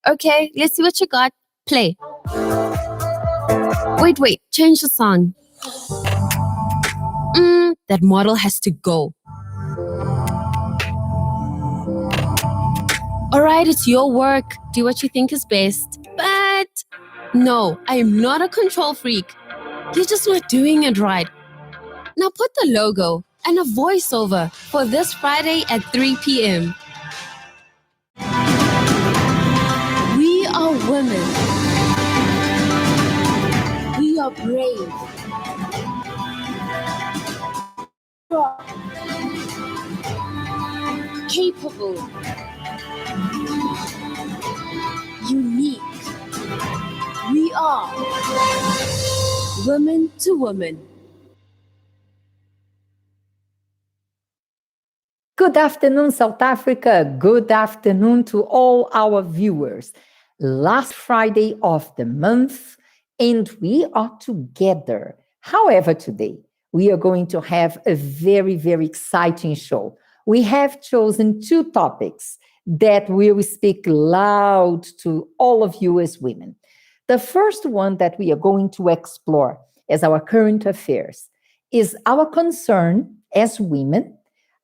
Okay, let's see what you got. Play. Wait, change the song. That model has to go. All right, it's your work. Do what you think is best. But no, I am not a control freak. You're just not doing it right. Now put the logo and a voiceover for this Friday at 3 p.m. We are women. We are brave. Capable. Unique. We are women to women. Good afternoon, South Africa. Good afternoon to all our viewers. Last Friday of the month, and we are together. However, today, we are going to have a very, very exciting show. We have chosen two topics that will speak loud to all of you as women. The first one that we are going to explore as our current affairs, is our concern as women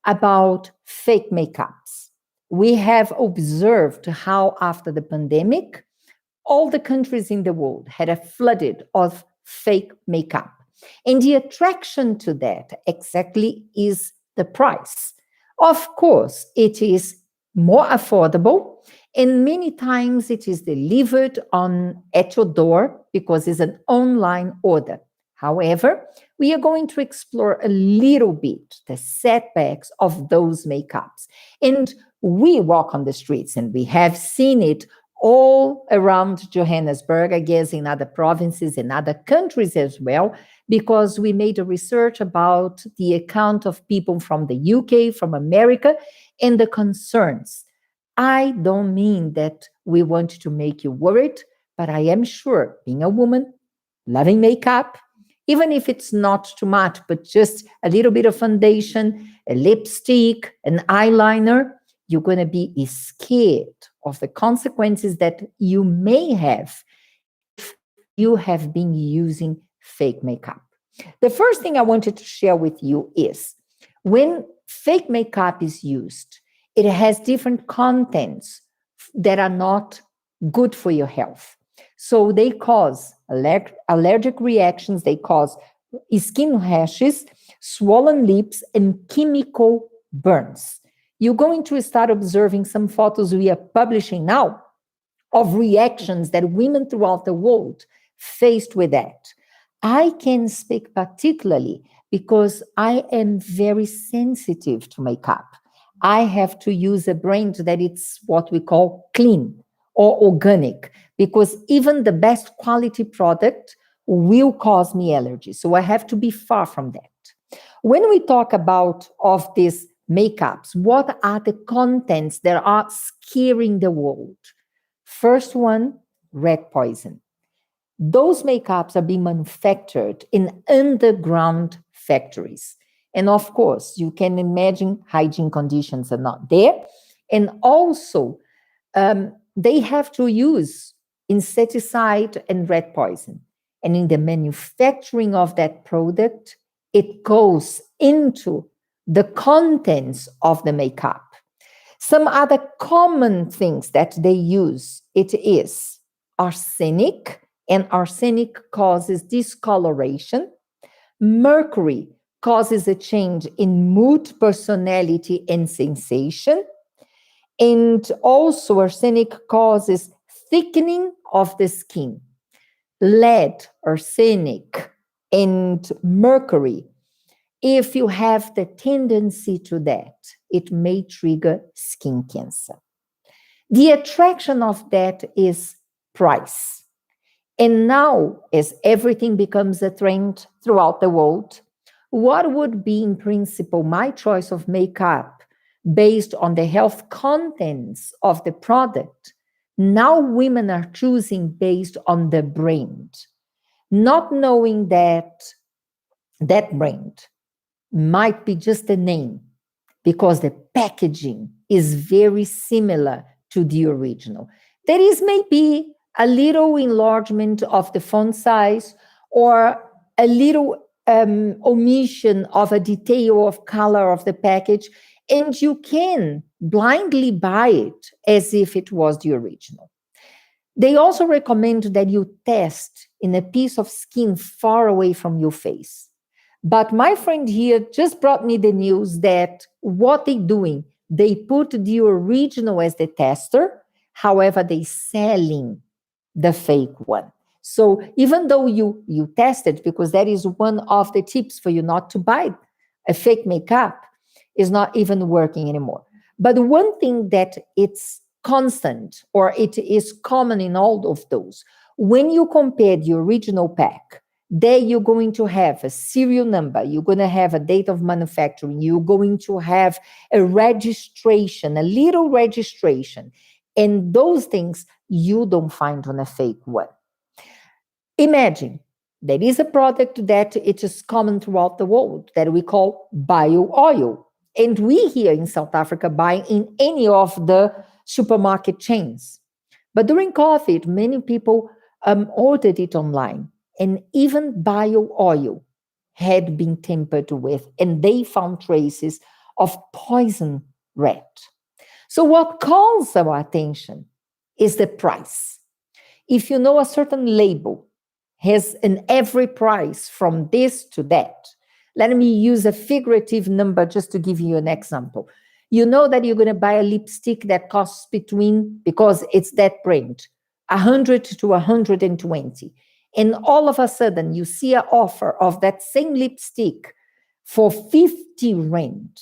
about fake makeups. We have observed how, after the pandemic, all the countries in the world had a flooded of fake makeup. And the attraction to that exactly is the price. Of course, it is more affordable, and many times it is delivered at your door because it's an online order. However, we are going to explore a little bit the setbacks of those makeups. And we walk on the streets and we have seen it all around Johannesburg, I guess in other provinces and other countries as well, because we made a research about the account of people from the UK, from America, and the concerns. I don't mean that we want to make you worried, but I am sure, being a woman, loving makeup, even if it's not too much, but just a little bit of foundation, a lipstick, an eyeliner, you're going to be scared of the consequences that you may have if you have been using fake makeup. The first thing I wanted to share with you is when fake makeup is used, it has different contents that are not good for your health. So they cause allergic reactions, they cause skin rashes, swollen lips, and chemical burns. You're going to start observing some photos we are publishing now of reactions that women throughout the world faced with that. I can speak particularly because I am very sensitive to makeup. I have to use a brand that it's what we call clean or organic, because even the best quality product will cause me allergies. So I have to be far from that. When we talk about of these makeups, what are the contents that are scaring the world? First one, rat poison. Those makeups are being manufactured in underground factories. And of course, you can imagine hygiene conditions are not there. And also, they have to use insecticide and rat poison. And in the manufacturing of that product, it goes into the contents of the makeup. Some other common things that they use, it is arsenic, and arsenic causes discoloration. Mercury causes a change in mood, personality, and sensation. And also arsenic causes thickening of the skin. Lead, arsenic, and mercury, if you have the tendency to that, it may trigger skin cancer. The attraction of that is price. And now, as everything becomes a trend throughout the world, what would be in principle my choice of makeup based on the health contents of the product? Now women are choosing based on the brand, not knowing that that brand might be just a name because the packaging is very similar to the original. There is maybe a little enlargement of the font size or a little omission of a detail of color of the package, and you can blindly buy it as if it was the original. They also recommend that you test in a piece of skin far away from your face. But my friend here just brought me the news that what they're doing, they put the original as the tester, however, they're selling the fake one. So even though you test it, because that is one of the tips for you not to buy a fake makeup, is not even working anymore. But one thing that it's constant, or it is common in all of those, when you compare the original pack, there you're going to have a serial number, you're going to have a date of manufacturing, you're going to have a registration, a little registration. And those things you don't find on a fake one. Imagine there is a product that it is common throughout the world that we call bio oil. And we here in South Africa buy in any of the supermarket chains. But during COVID, many people ordered it online. and even bio oil had been tampered with, and they found traces of poison rat. So, what calls our attention is the price. If you know a certain label has an every price from this to that, let me use a figurative number just to give you an example. You know that you're going to buy a lipstick that costs between, because it's that brand, 100 to 120. And all of a sudden, you see an offer of that same lipstick for 50 rand.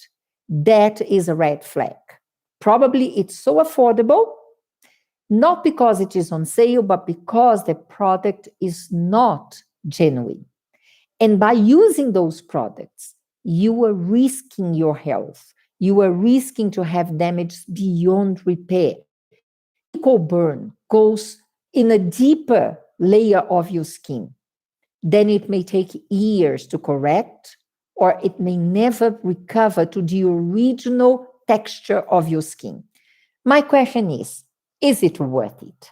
That is a red flag. Probably it's so affordable, not because it is on sale, but because the product is not genuine. And by using those products, you are risking your health. You are risking to have damage beyond repair. Chemical burn goes in a deeper layer of your skin. Then it may take years to correct, or it may never recover to the original texture of your skin. My question is it worth it?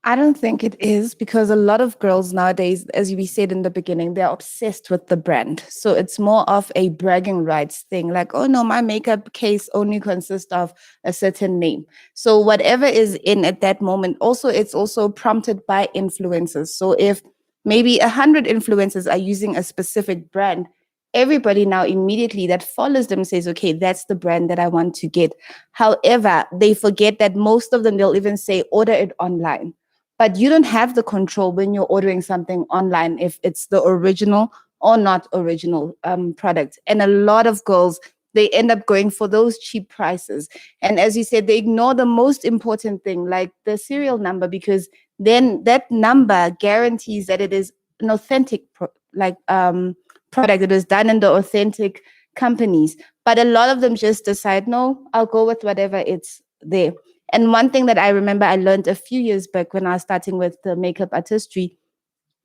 I don't think it is, because a lot of girls nowadays, as we said in the beginning, they're obsessed with the brand. So it's more of a bragging rights thing. Like, oh no, my makeup case only consists of a certain name. So whatever is in at that moment, also it's also prompted by influencers. So if maybe 100 influencers are using a specific brand, everybody now immediately that follows them says, okay, that's the brand that I want to get. However, they forget that most of them, they'll even say, order it online. But you don't have the control when you're ordering something online if it's the original or not original product. And a lot of girls, they end up going for those cheap prices. And as you said, they ignore the most important thing, like the serial number, because then that number guarantees that it is an authentic product. It was done in the authentic companies. But a lot of them just decide, no, I'll go with whatever it's there. And one thing that I remember I learned a few years back when I was starting with the makeup artistry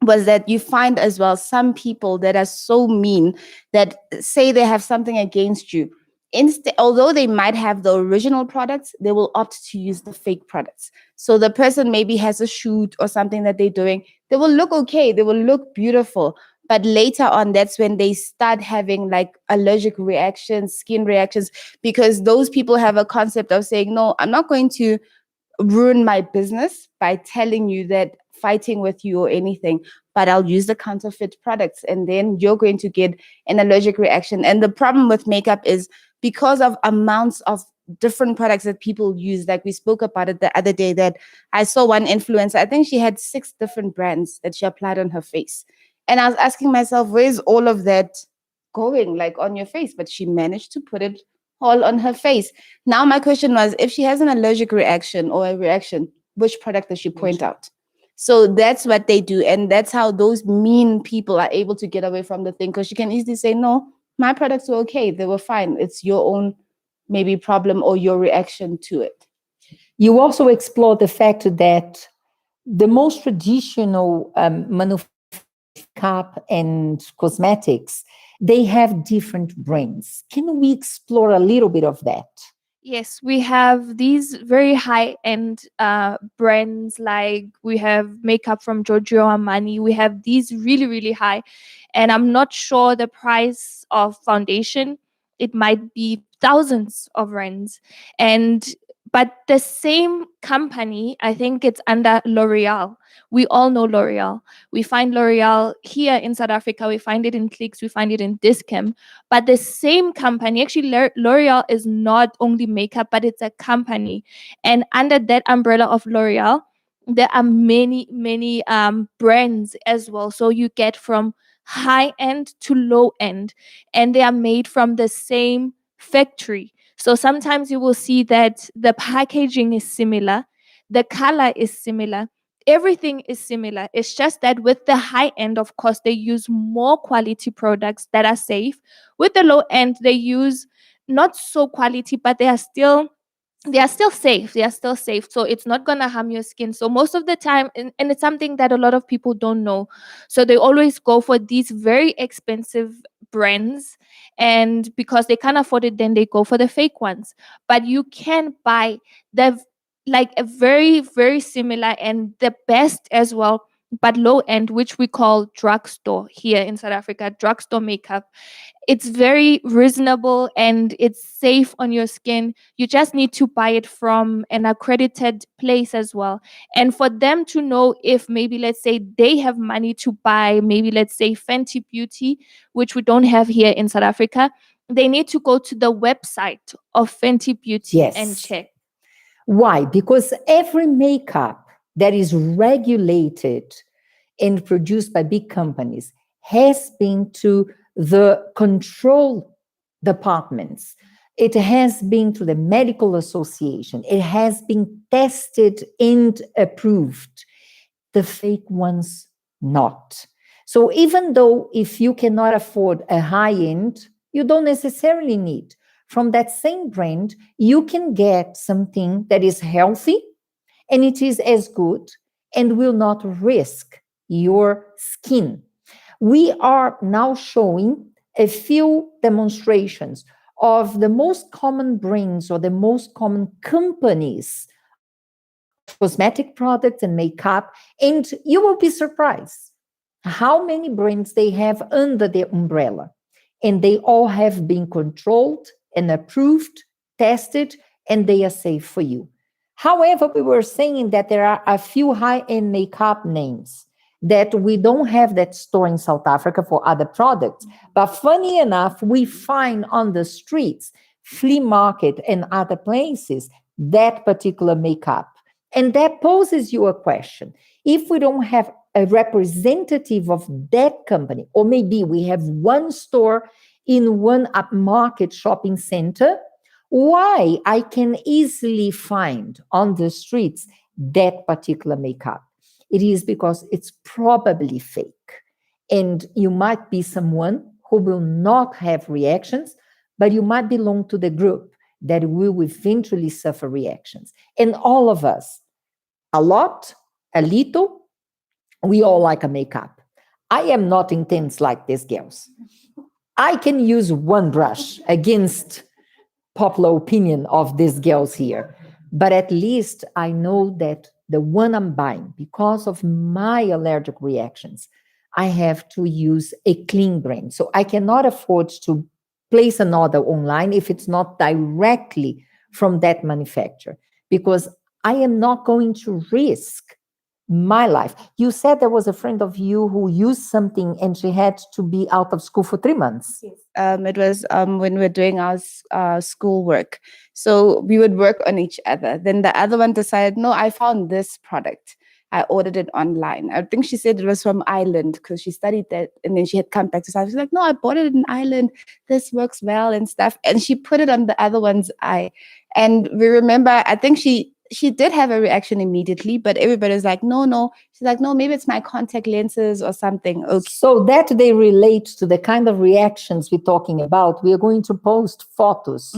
was that you find as well some people that are so mean that say they have something against you. Although they might have the original products, they will opt to use the fake products. So the person maybe has a shoot or something that they're doing. They will look okay. They will look beautiful. But later on, that's when they start having like allergic reactions, skin reactions, because those people have a concept of saying, no, I'm not going to ruin my business by telling you that fighting with you or anything, but I'll use the counterfeit products, and then you're going to get an allergic reaction. And the problem with makeup is because of amounts of different products that people use, like we spoke about it the other day, that I saw one influencer, I think she had 6 different brands that she applied on her face. And I was asking myself, where's all of that going, like on your face? But she managed to put it all on her face. Now, my question was, if she has an allergic reaction or a reaction, which product does she point out? So that's what they do. And that's how those mean people are able to get away from the thing, because she can easily say, no, my products were okay. They were fine. It's your own maybe problem or your reaction to it. You also explore the fact that the most traditional manufacturing makeup and cosmetics, they have different brands. Can we explore a little bit of that? Yes, we have these very high-end brands, like we have makeup from Giorgio Armani. We have these really, really high. And I'm not sure the price of foundation. It might be thousands of rands. But the same company, I think it's under L'Oreal. We all know L'Oreal. We find L'Oreal here in South Africa. We find it in Clicks. We find it in Dis-Chem. But the same company, actually, L'Oreal is not only makeup, but it's a company. And under that umbrella of L'Oreal, there are many, many brands as well. So you get from high end to low end, and they are made from the same factory. So sometimes you will see that the packaging is similar, the color is similar, everything is similar. It's just that with the high end, of course, they use more quality products that are safe. With the low end, they use not so quality, but they are still safe. They are still safe. So it's not going to harm your skin. So most of the time, and it's something that a lot of people don't know. So they always go for these very expensive brands. And because they can't afford it, then they go for the fake ones. But you can buy the like a very, very similar and the best as well but low end, which we call drugstore here in South Africa, drugstore makeup. It's very reasonable and it's safe on your skin. You just need to buy it from an accredited place as well. And for them to know if maybe, let's say, they have money to buy, maybe, let's say, Fenty Beauty, which we don't have here in South Africa, they need to go to the website of Fenty Beauty and Yes. check. Why? Because every makeup that is regulated and produced by big companies has been to the control departments. It has been to the medical association. It has been tested and approved. The fake ones not. So even though if you cannot afford a high end, you don't necessarily need. From that same brand, you can get something that is healthy and it is as good and will not risk your skin. We are now showing a few demonstrations of the most common brands or the most common companies, cosmetic products and makeup, and you will be surprised how many brands they have under their umbrella. And they all have been controlled and approved, tested, and they are safe for you. However, we were saying that there are a few high-end makeup names that we don't have that store in South Africa for other products. But funny enough, we find on the streets, flea market and other places, that particular makeup. And that poses you a question. If we don't have a representative of that company, or maybe we have one store in one upmarket shopping center, why I can easily find on the streets that particular makeup? It is because it's probably fake. And you might be someone who will not have reactions, but you might belong to the group that will eventually suffer reactions. And all of us, a lot, a little, we all like a makeup. I am not intense like these girls. I can use one brush against popular opinion of these girls here. But at least I know that the one I'm buying, because of my allergic reactions, I have to use a clean brand. So I cannot afford to place an order online if it's not directly from that manufacturer, because I am not going to risk my life. You said there was a friend of you who used something and she had to be out of school for 3 months. It was when we were doing our school work. So we would work on each other. Then the other one decided, no, I found this product. I ordered it online. I think she said it was from Ireland because she studied that. And then she had come back to South. She's like, no, I bought it in Ireland. This works well and stuff. And she put it on the other one's eye. And we remember, I think she did have a reaction immediately, but everybody's like, no. She's like, no, maybe it's my contact lenses or something. Okay. So that they relate to the kind of reactions we're talking about. We are going to post photos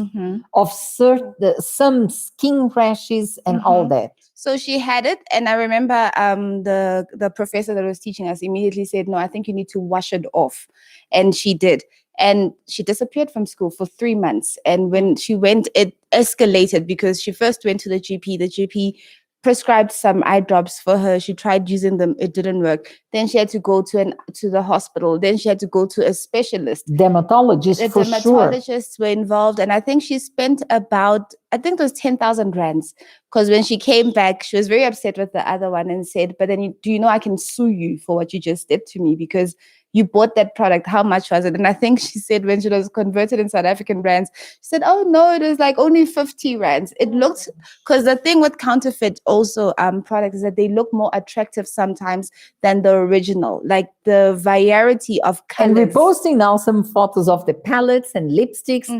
of some skin rashes and all that. So she had it, and I remember the professor that was teaching us immediately said, no, I think you need to wash it off. And she did. And she disappeared from school for 3 months. And when she went, it escalated because she first went to the GP. The GP prescribed some eye drops for her. She tried using them. It didn't work. Then she had to go to the hospital. Then she had to go to a specialist. Dermatologist, the for sure. dermatologists were involved. And I think she spent about, I think it was 10,000 rands. Because when she came back, she was very upset with the other one and said, but then do you know I can sue you for what you just did to me because you bought that product. How much was it? And I think she said when she was converted in South African rands, she said, oh no, it was like only 50 rands. It looked, because the thing with counterfeit also products is that they look more attractive sometimes than the original, like the variety of colors. And we're posting now some photos of the palettes and lipsticks,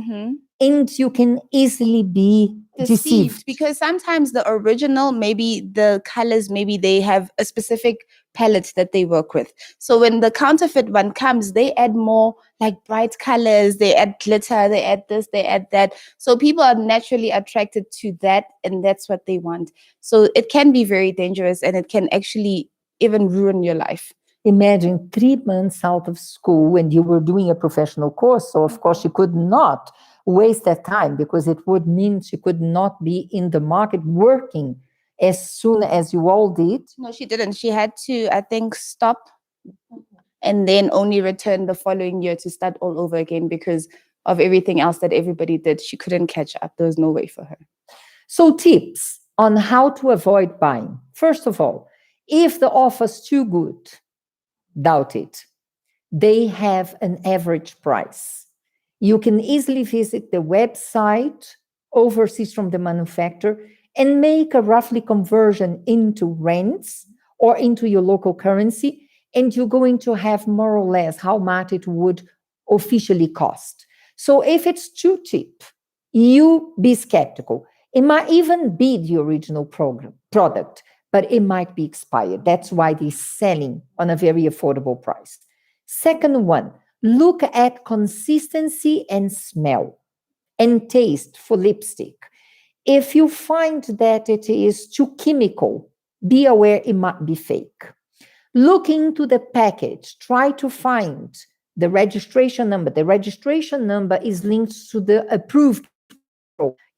and you can easily be deceived. Because sometimes the original, maybe the colors, maybe they have a specific palette that they work with. So when the counterfeit one comes, they add more like bright colors, they add glitter, they add this, they add that. So people are naturally attracted to that, and that's what they want. So it can be very dangerous, and it can actually even ruin your life. Imagine 3 months out of school and you were doing a professional course. So of course you could not waste that time because it would mean she could not be in the market working as soon as you all did? No, she didn't. She had to, I think, stop and then only return the following year to start all over again because of everything else that everybody did. She couldn't catch up. There was no way for her. So tips on how to avoid buying. First of all, if the offer's too good, doubt it. They have an average price. You can easily visit the website overseas from the manufacturer and make a roughly conversion into rands or into your local currency, and you're going to have more or less how much it would officially cost. So if it's too cheap, you be skeptical. It might even be the original product, but it might be expired. That's why they're selling on a very affordable price. Second one, look at consistency and smell and taste for lipstick. If you find that it is too chemical, be aware it might be fake. Look into the package. Try to find the registration number. The registration number is linked to the approved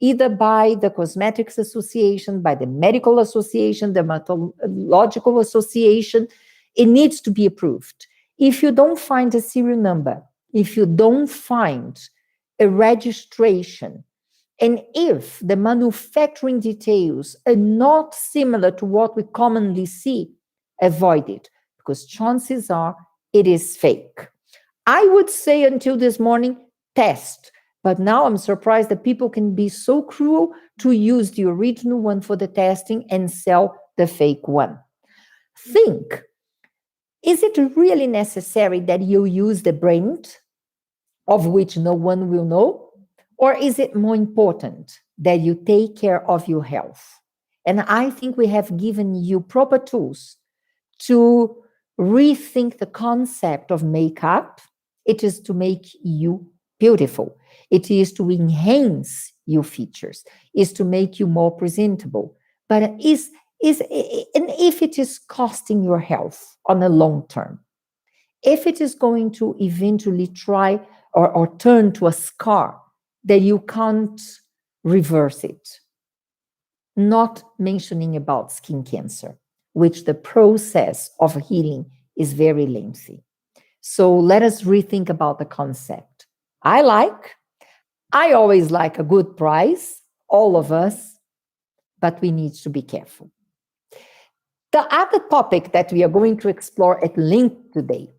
either by the Cosmetics Association, by the Medical Association, the Dermatological Association. It needs to be approved. If you don't find a serial number, if you don't find a registration, and if the manufacturing details are not similar to what we commonly see, avoid it, because chances are it is fake. I would say until this morning, test. But now I'm surprised that people can be so cruel to use the original one for the testing and sell the fake one. Think, is it really necessary that you use the brand of which no one will know? Or is it more important that you take care of your health? And I think we have given you proper tools to rethink the concept of makeup. It is to make you beautiful. It is to enhance your features, is to make you more presentable. But and if it is costing your health on a long term, if it is going to eventually try or turn to a scar that you can't reverse it, not mentioning about skin cancer, which the process of healing is very lengthy. So let us rethink about the concept. I always like a good price, all of us, but we need to be careful. The other topic that we are going to explore at length today,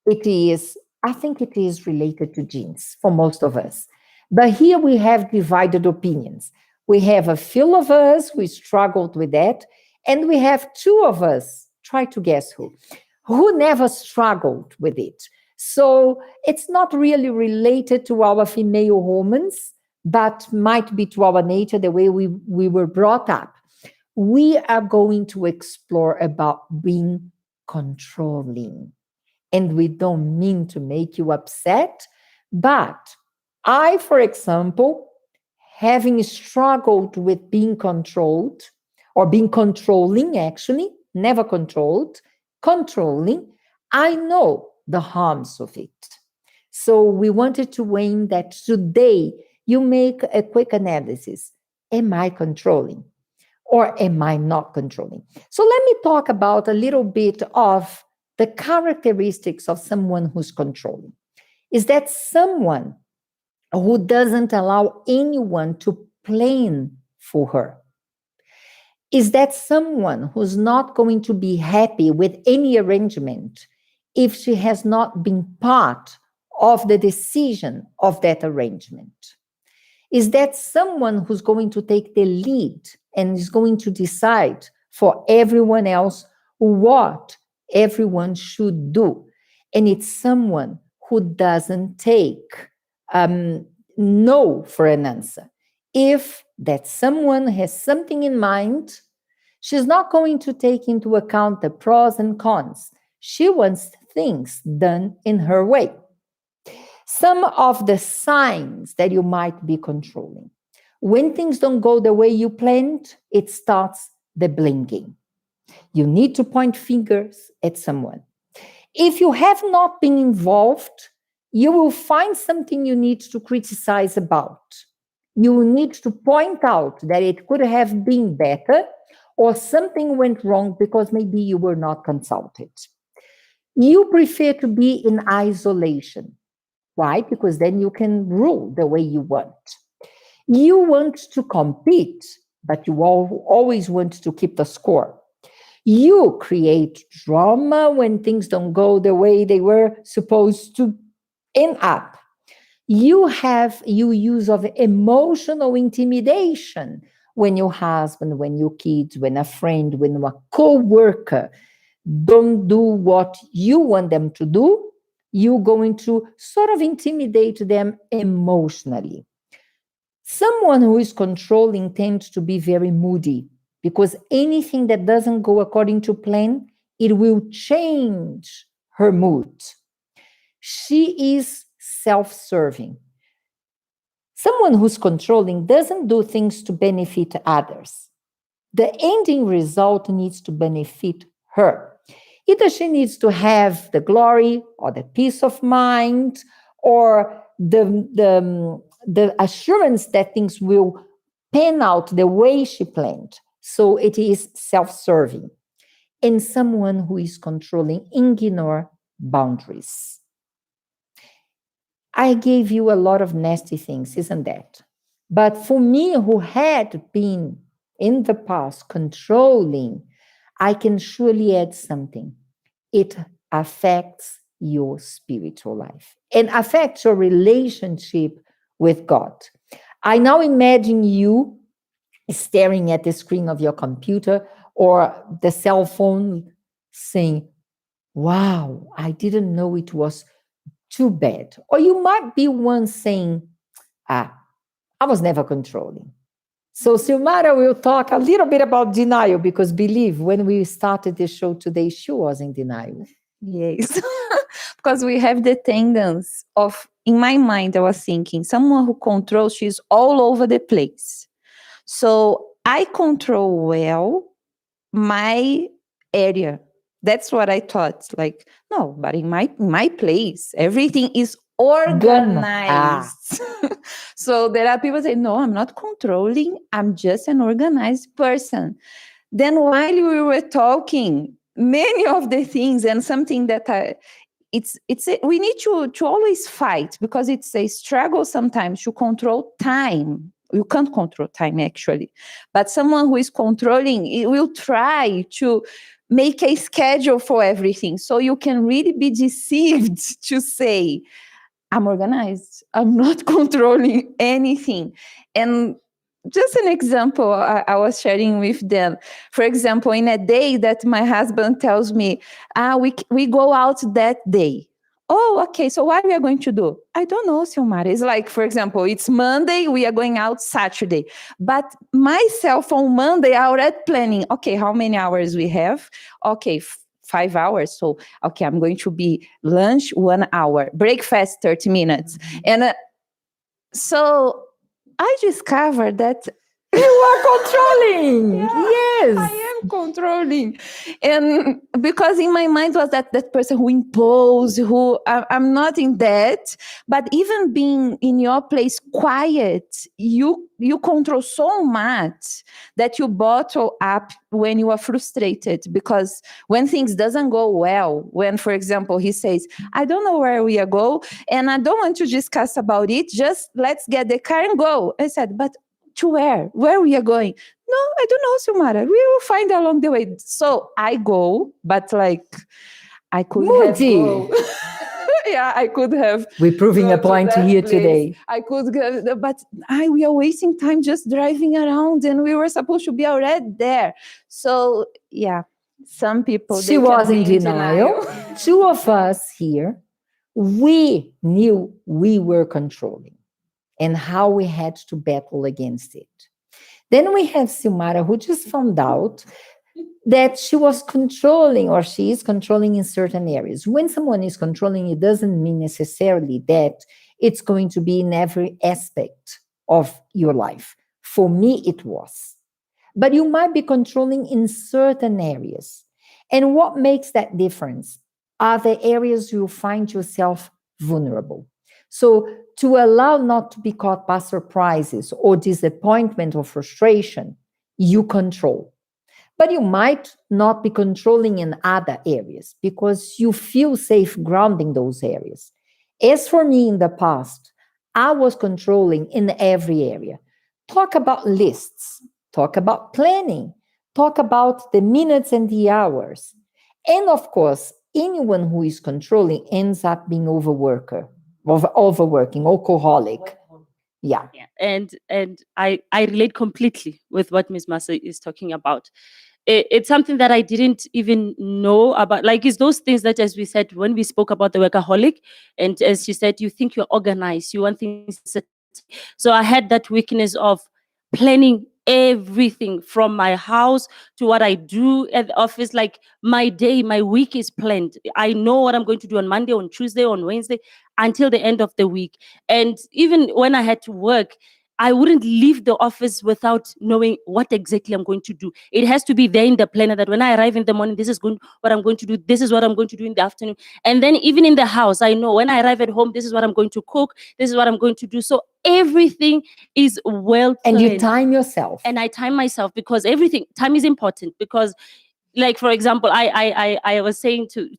I think it is related to genes for most of us. But here we have divided opinions. We have a few of us who struggled with that, and we have two of us, try to guess who never struggled with it. So it's not really related to our female hormones, but might be to our nature, the way we were brought up. We are going to explore about being controlling. And we don't mean to make you upset, but I, for example, having struggled with being controlled, or being controlling, actually, never controlled, controlling, I know the harms of it. So we wanted to aim that today you make a quick analysis. Am I controlling or am I not controlling? So let me talk about a little bit of the characteristics of someone who's controlling. Is that someone who doesn't allow anyone to plan for her? Is that someone who's not going to be happy with any arrangement if she has not been part of the decision of that arrangement? Is that someone who's going to take the lead and is going to decide for everyone else what everyone should do? And it's someone who doesn't take no for an answer. If that someone has something in mind, she's not going to take into account the pros and cons. She wants things done in her way. Some of the signs that you might be controlling. When things don't go the way you planned, it starts the blame game. You need to point fingers at someone. If you have not been involved, you will find something you need to criticize about. You need to point out that it could have been better, or something went wrong because maybe you were not consulted. You prefer to be in isolation. Why? Because then you can rule the way you want. You want to compete, but you always want to keep the score. You create drama when things don't go the way they were supposed to end up. You use of emotional intimidation when your husband, when your kids, when a friend, when a co-worker don't do what you want them to do, you're going to sort of intimidate them emotionally. Someone who is controlling tends to be very moody because anything that doesn't go according to plan, it will change her mood. She is self-serving. Someone who's controlling doesn't do things to benefit others. The ending result needs to benefit her. Either she needs to have the glory or the peace of mind or the assurance that things will pan out the way she planned. So it is self-serving. And someone who is controlling ignore boundaries. I gave you a lot of nasty things, isn't that? But for me, who had been in the past controlling, I can surely add something. It affects your spiritual life and affects your relationship with God. I now imagine you staring at the screen of your computer or the cell phone saying, wow, I didn't know it was too bad. Or you might be one saying, I was never controlling. So Silmara will talk a little bit about denial because believe when we started the show today, she was in denial. Yes, because we have the tendency of, in my mind, I was thinking, someone who controls, she's all over the place. So I control well my area. That's what I thought. Like, no, but in my place, everything is organized. So there are people saying, no, I'm not controlling. I'm just an organized person. Then while we were talking, many of the things and something that we need to always fight because it's a struggle sometimes to control time. You can't control time actually, but someone who is controlling, it will try to make a schedule for everything. So you can really be deceived to say, I'm organized. I'm not controlling anything. And just an example I was sharing with them. For example, in a day that my husband tells me, we go out that day. Oh, okay. So what we are going to do? I don't know, Silmara. It's like, for example, it's Monday. We are going out Saturday. But myself on Monday, I already planning. Okay, how many hours we have? Okay, 5 hours. So, okay, I'm going to be lunch 1 hour, breakfast 30 minutes. And so I discovered that you are controlling. Yeah, Yes. I am controlling. And because in my mind was that person who imposed, who I'm not in that, but even being in your place quiet, you control so much that you bottle up when you are frustrated. Because when things doesn't go well, when, for example, he says, I don't know where we are going, and I don't want to discuss about it, just let's get the car and go. I said, but to where? Where we are going? No, I don't know, Silmara. We will find along the way. So I go, but like I could have go. Yeah, I could have. We're proving a point here place. Today. I could go, but we are wasting time just driving around, and we were supposed to be already there. So yeah, some people. She was in denial. Two of us here, we knew we were controlling and how we had to battle against it. Then we have Silmara, who just found out that she was controlling, or she is controlling in certain areas. When someone is controlling, it doesn't mean necessarily that it's going to be in every aspect of your life. For me, it was. But you might be controlling in certain areas. And what makes that difference are the areas you find yourself vulnerable. So to allow not to be caught by surprises or disappointment or frustration, you control. But you might not be controlling in other areas because you feel safe grounding those areas. As for me in the past, I was controlling in every area. Talk about lists, talk about planning, talk about the minutes and the hours. And of course, anyone who is controlling ends up being overworking, alcoholic. Yeah. Yeah. And I relate completely with what Miss Masa is talking about. It's something that I didn't even know about. Like, it's those things that, as we said, when we spoke about the workaholic, and as she said, you think you're organized, you want things. So I had that weakness of planning everything from my house to what I do at the office. Like, my day, my week is planned. I know what I'm going to do on Monday, on Tuesday, on Wednesday, until the end of the week. And even when I had to work, I wouldn't leave the office without knowing what exactly I'm going to do. It has to be there in the planner that when I arrive in the morning, this is what I'm going to do. This is what I'm going to do in the afternoon. And then even in the house, I know when I arrive at home, this is what I'm going to cook. This is what I'm going to do. So everything is well And planned. you time yourself. And I time myself because time is important. Because, like, for example, I was saying to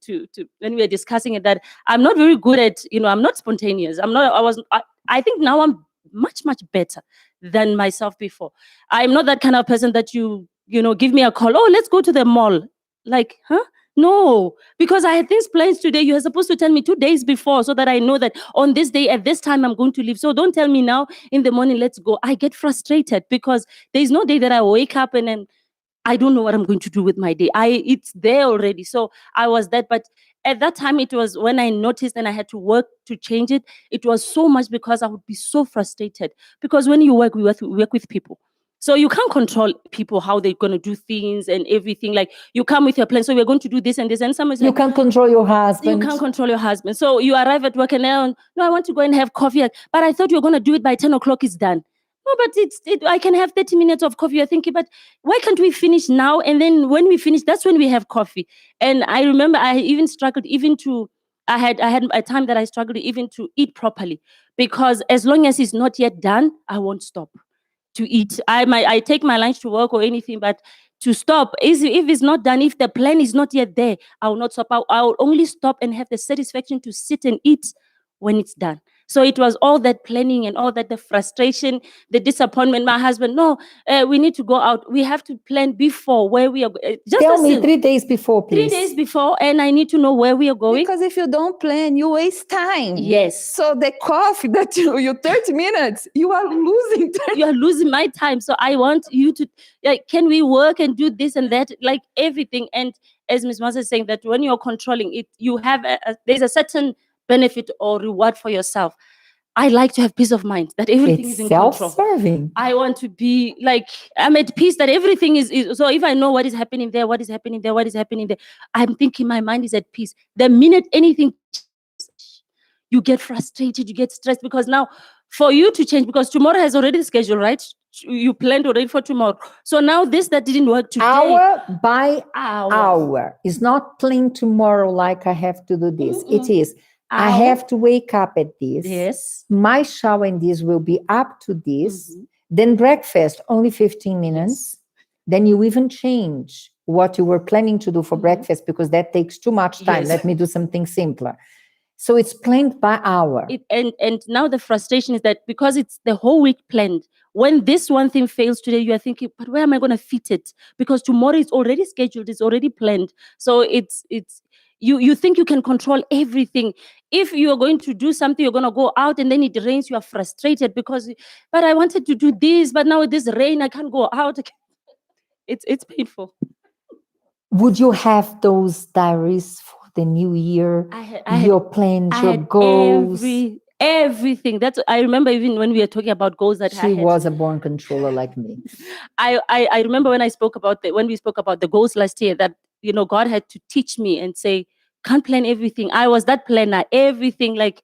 when we were discussing it, that I'm not very good at, I'm not spontaneous. I think now I'm much better than myself before. I'm not that kind of person that you give me a call, oh, let's go to the mall. Like, huh? No, because I had things planned today. You are supposed to tell me 2 days before so that I know that on this day at this time I'm going to leave. So don't tell me now in the morning, let's go. I get frustrated because there's no day that I wake up and then I don't know what I'm going to do with my day. It's there already. So I was that, but at that time it was when I noticed and I had to work to change it. It was so much because I would be so frustrated. Because when you work, we work with people. So you can't control people, how they're going to do things and everything. Like, you come with your plan. So we're going to do this and this. And someone's You like, can't control your husband. you can't control your husband. So you arrive at work and now, no, I want to go and have coffee. But I thought you were going to do it by 10 o'clock. It's done. No, but I can have 30 minutes of coffee. You're thinking, but why can't we finish now? And then when we finish, that's when we have coffee. And I remember I even struggled I had a time that I struggled even to eat properly, because as long as it's not yet done, I won't stop to eat. I take my lunch to work or anything, but to stop is if it's not done, if the plan is not yet there, I will not stop. I will only stop and have the satisfaction to sit and eat when it's done. So it was all that planning and all that, the frustration, the disappointment. My husband, no, we need to go out. We have to plan before where we are. Just Tell me 3 days before, please. 3 days before, and I need to know where we are going. Because if you don't plan, you waste time. Yes. So the coffee that you 30 minutes, you are losing time. You are losing my time. So I want you to, can we work and do this and that, like everything. And as Ms. Masa is saying, that when you're controlling it, you have there's a certain benefit or reward for yourself. I like to have peace of mind that everything is It's in control. self-serving. I want to be like, I'm at peace that everything is. So if I know what is happening there, what is happening there, what is happening there, I'm thinking my mind is at peace. The minute anything, you get frustrated, you get stressed, because now for you to change, because tomorrow has already scheduled, right? You planned already for tomorrow. So now this that didn't work today. Hour by Hour. hour. It's not plain tomorrow like I have to do this. It is, I Hour. have to wake up at this. Yes. My shower and this will be up to this. Mhm. Then breakfast, only 15 minutes. Then you even change what you were planning to do for Mhm. breakfast because that takes too much time. Yes. Let me do something simpler. So it's planned by hour. And now the frustration is that because it's the whole week planned, when this one thing fails today, you are thinking, but where am I going to fit it? Because tomorrow is already scheduled, it's already planned. So it's you think you can control everything. If you are going to do something, you're going to go out and then it rains, you are frustrated because, but I wanted to do this, but now with this rain, I can't go out. It's painful. Would you have those diaries for the new year? Your plans, I your had goals? everything. That's, I remember even when we were talking about goals that I She had. was a born controller like me. I remember when we spoke about the goals last year, that God had to teach me and say, can't plan everything. I was that planner, everything, like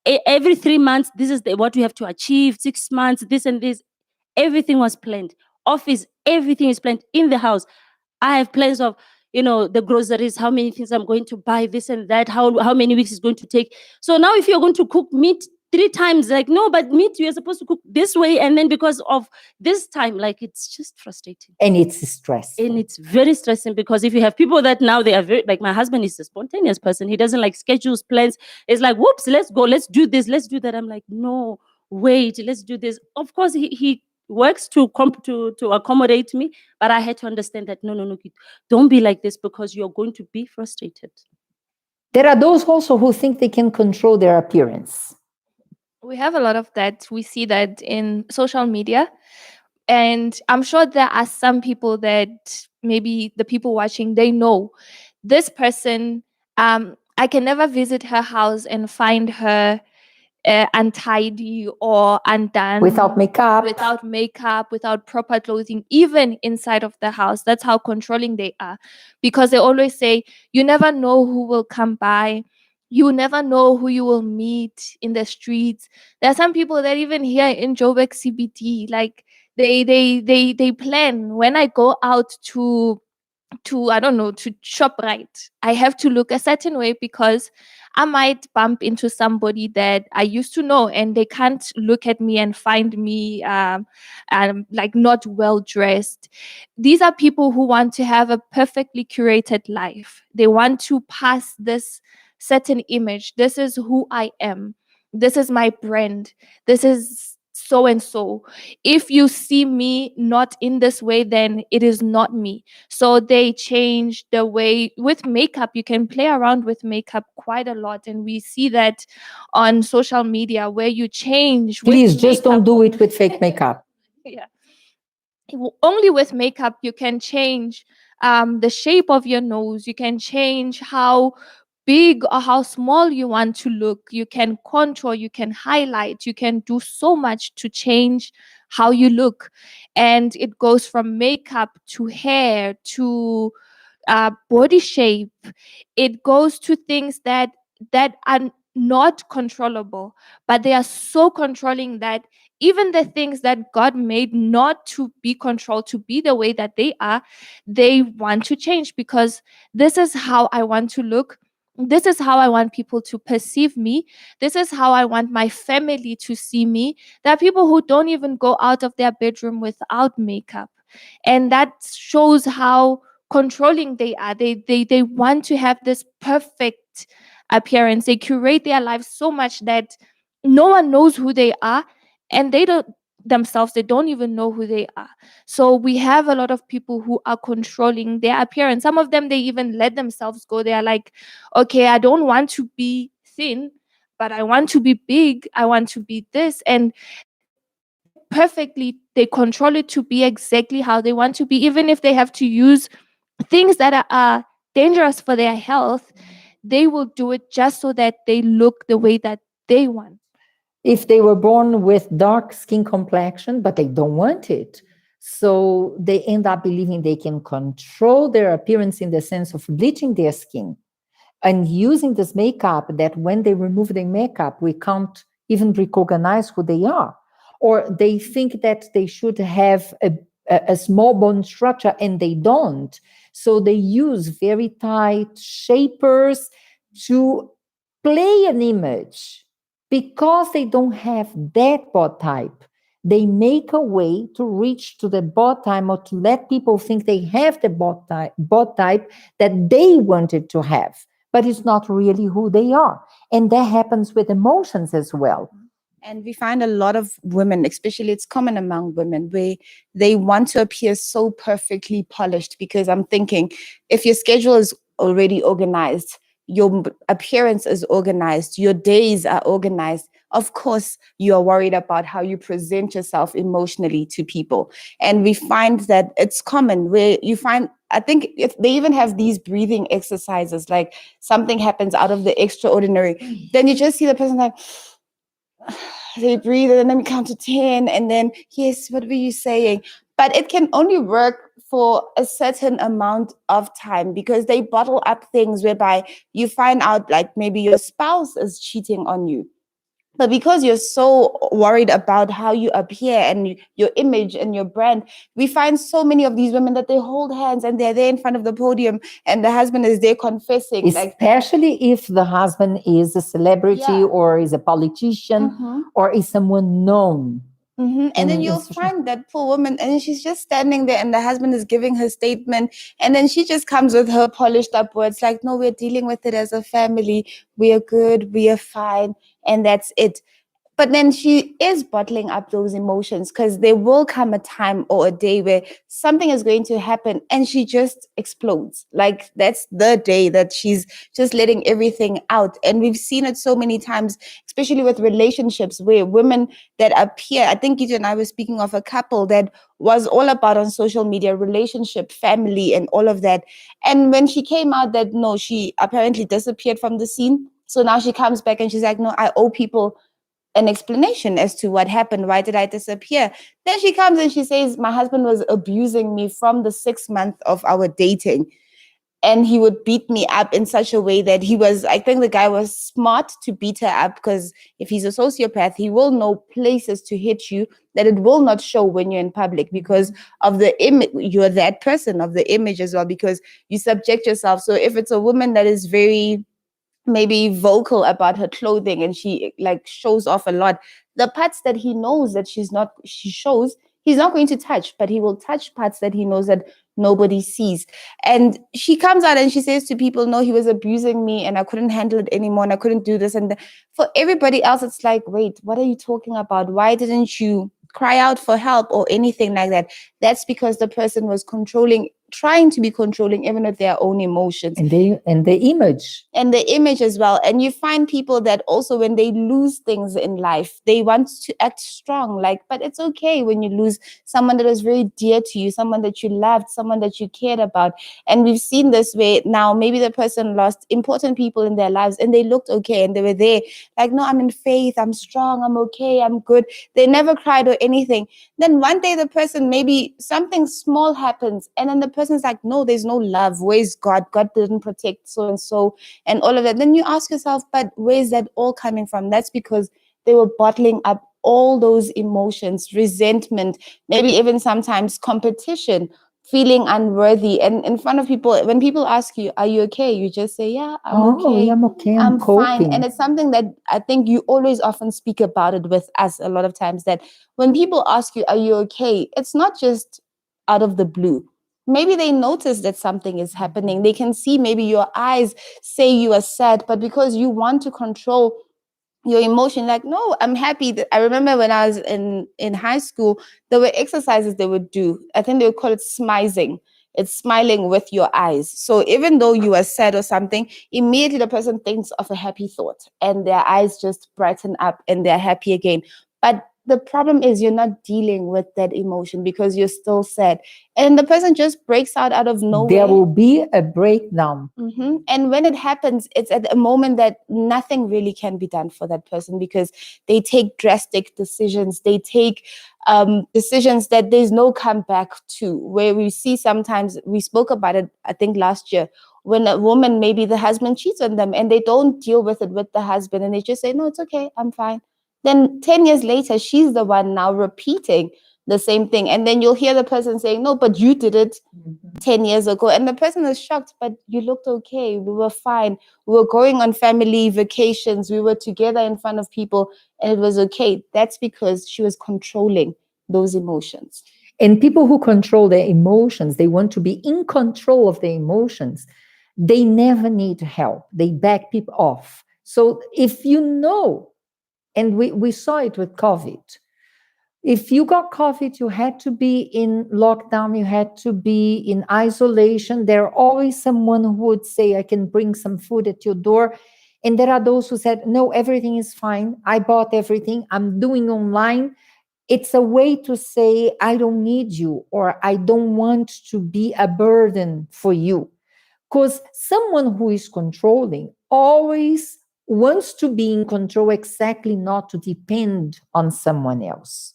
every 3 months, this is what we have to achieve, 6 months, this and this. Everything was planned. Office, everything is planned. In the house, I have plans of the groceries, how many things I'm going to buy, this and that, how many weeks it's going to take. So now if you're going to cook meat, 3 times, like, no, but meat, you're supposed to cook this way. And then because of this time, like, it's just frustrating. And it's stressful. And it's very stressing because if you have people that now they are very, like, my husband is a spontaneous person. He doesn't like schedules, plans. It's like, whoops, let's go, let's do this, let's do that. I'm like, no, wait, let's do this. Of course, he works to accommodate me, but I had to understand that no, don't be like this because you're going to be frustrated. There are those also who think they can control their appearance. We have a lot of that. We see that in social media. And I'm sure there are some people that maybe the people watching, they know this person, I can never visit her house and find her untidy or undone. Without makeup. Without makeup, without proper clothing, even inside of the house. That's how controlling they are. Because they always say, you never know who will come by. You never know who you will meet in the streets. There are some people that even here in Joburg CBD, like they plan when I go out to I don't know, to shop right. I have to look a certain way because I might bump into somebody that I used to know and they can't look at me and find me like not well dressed. These are people who want to have a perfectly curated life. They want to pass this certain image. This is who I am. This is my brand. This is so and so. If you see me not in this way, then it is not me. So they change the way with makeup. You can play around with makeup quite a lot. And we see that on social media where you change. with Please just don't makeup. do it with fake makeup. Yeah. Only with makeup you can change the shape of your nose. You can change how big or how small you want to look. You can contour, you can highlight, you can do so much to change how you look. And it goes from makeup to hair to body shape. It goes to things that are not controllable, but they are so controlling that even the things that God made not to be controlled, to be the way that they are, they want to change because this is how I want to look. This is how I want people to perceive me. This is how I want my family to see me. There are people who don't even go out of their bedroom without makeup. And that shows how controlling they are. They want to have this perfect appearance. They curate their lives so much that no one knows who they are, and they don't even know who they are. So we have a lot of people who are controlling their appearance. Some of them, they even let themselves go. They are like, okay, I don't want to be thin, but I want to be big. I want to be this. And perfectly, they control it to be exactly how they want to be, even if they have to use things that are dangerous for their health. They will do it just so that they look the way that they want. If they were born with dark skin complexion, but they don't want it, so they end up believing they can control their appearance in the sense of bleaching their skin and using this makeup that when they remove the makeup, we can't even recognize who they are. Or they think that they should have a small bone structure and they don't. So they use very tight shapers to play an image. Because they don't have that body type, they make a way to reach to the body type or to let people think they have the body type that they wanted to have, but it's not really who they are. And that happens with emotions as well. And we find a lot of women, especially it's common among women, where they want to appear so perfectly polished. Because I'm thinking, if your schedule is already organized, your appearance is organized, your days are organized, of course, you are worried about how you present yourself emotionally to people. And we find that it's common where you find, I think if they even have these breathing exercises, like something happens out of the extraordinary, then you just see the person like, they breathe and then we count to 10 and then, yes, what were you saying? But it can only work for a certain amount of time because they bottle up things whereby you find out like maybe your spouse is cheating on you. But because you're so worried about how you appear and your image and your brand, we find so many of these women that they hold hands and they're there in front of the podium and the husband is there confessing. Like, Especially if the husband is a celebrity Yeah. or is a politician Mhm. or is someone known. And then in you'll social- find that poor woman, and then she's just standing there, and the husband is giving her statement, and then she just comes with her polished up words like, "No, we're dealing with it as a family. We are good. We are fine, and that's it." But then she is bottling up those emotions because there will come a time or a day where something is going to happen and she just explodes. Like that's the day that she's just letting everything out. And we've seen it so many times, especially with relationships where women that appear, I think Gita and I were speaking of a couple that was all about on social media, relationship, family, and all of that. And when she came out that no, she apparently disappeared from the scene. So now she comes back and she's like, no, I owe people an explanation as to what happened. Why did I disappear? Then she comes and she says, my husband was abusing me from the 6 month of our dating. And he would beat me up in such a way that I think the guy was smart to beat her up because if he's a sociopath, he will know places to hit you that it will not show when you're in public because of the image. You're that person of the image as well because you subject yourself. So if it's a woman that is very maybe vocal about her clothing and she like shows off a lot, the parts that he knows that she shows, he's not going to touch, but he will touch parts that he knows that nobody sees. And she comes out and she says to people, no, he was abusing me and I couldn't handle it anymore and I couldn't do this. And for everybody else, it's like, wait, what are you talking about? Why didn't you cry out for help or anything like that? That's because the person was trying to be controlling even with their own emotions and the image. and the image as well. And you find people that also when they lose things in life, they want to act strong, like, but it's okay when you lose someone that is very dear to you, someone that you loved, someone that you cared about. And we've seen this way now, maybe the person lost important people in their lives and they looked okay and they were there like, no, I'm in faith, I'm strong, I'm okay, I'm good. They never cried or anything. Then one day the person, maybe something small happens and then the person's like, no, there's no love, where's God? God didn't protect so and all of that. Then you ask yourself, but where's that all coming from? That's because they were bottling up all those emotions, resentment, maybe even sometimes competition, feeling unworthy. And in front of people, when people ask you, are you okay? You just say, yeah, I'm okay. I'm okay. I'm fine. coping. And it's something that I think you always often speak about it with us a lot of times, that when people ask you, are you okay? It's not just out of the blue. Maybe they notice that something is happening. They can see maybe your eyes say you are sad, but because you want to control your emotion, like, no, I'm happy. I remember when I was in high school, there were exercises they would do. I think they would call it smizing. It's smiling with your eyes. So even though you are sad or something, immediately the person thinks of a happy thought and their eyes just brighten up and they're happy again. But the problem is you're not dealing with that emotion because you're still sad. And the person just breaks out of nowhere. There will be a breakdown. And when it happens, it's at a moment that nothing really can be done for that person because they take drastic decisions. They take decisions that there's no comeback to, where we see sometimes, we spoke about it, I think last year, when a woman, maybe the husband cheats on them and they don't deal with it with the husband and they just say, no, it's okay, I'm fine. Then 10 years later, she's the one now repeating the same thing. And then you'll hear the person saying, no, but you did it 10 years ago. And the person is shocked, but you looked okay. We were fine. We were going on family vacations. We were together in front of people and it was okay. That's because she was controlling those emotions. And people who control their emotions, they want to be in control of their emotions. They never need help. They back people off. So if you know, and we saw it with COVID, if you got COVID, you had to be in lockdown, you had to be in isolation. There always someone who would say, I can bring some food at your door. And there are those who said, no, everything is fine. I bought everything. I'm doing online. It's a way to say, I don't need you, or I don't want to be a burden for you. Because someone who is controlling always wants to be in control, exactly not to depend on someone else.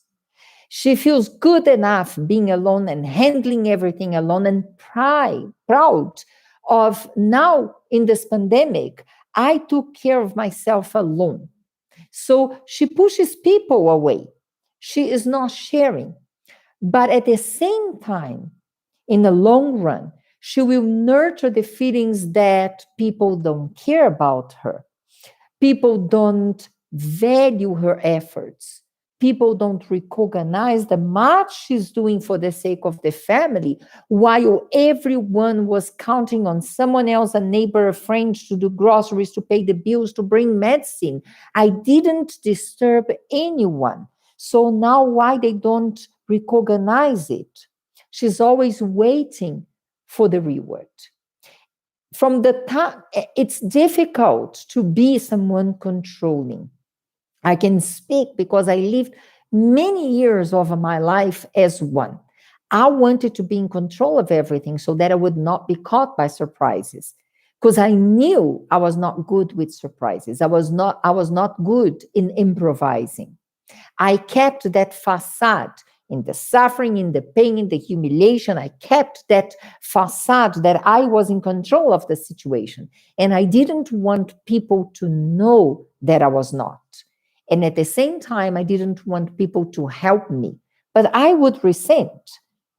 She feels good enough being alone and handling everything alone and proud of now in this pandemic, I took care of myself alone. So she pushes people away. She is not sharing. But at the same time, in the long run, she will nurture the feelings that people don't care about her. People don't value her efforts. People don't recognize the much she's doing for the sake of the family, while everyone was counting on someone else, a neighbor, a friend, to do groceries, to pay the bills, to bring medicine. I didn't disturb anyone. So now why they don't recognize it? She's always waiting for the reward. From the time, it's difficult to be someone controlling. I can speak because I lived many years of my life as one. I wanted to be in control of everything so that I would not be caught by surprises. Because I knew I was not good with surprises. I was not good in improvising. I kept that facade in the suffering, in the pain, in the humiliation. I kept that facade that I was in control of the situation. And I didn't want people to know that I was not. And at the same time, I didn't want people to help me. But I would resent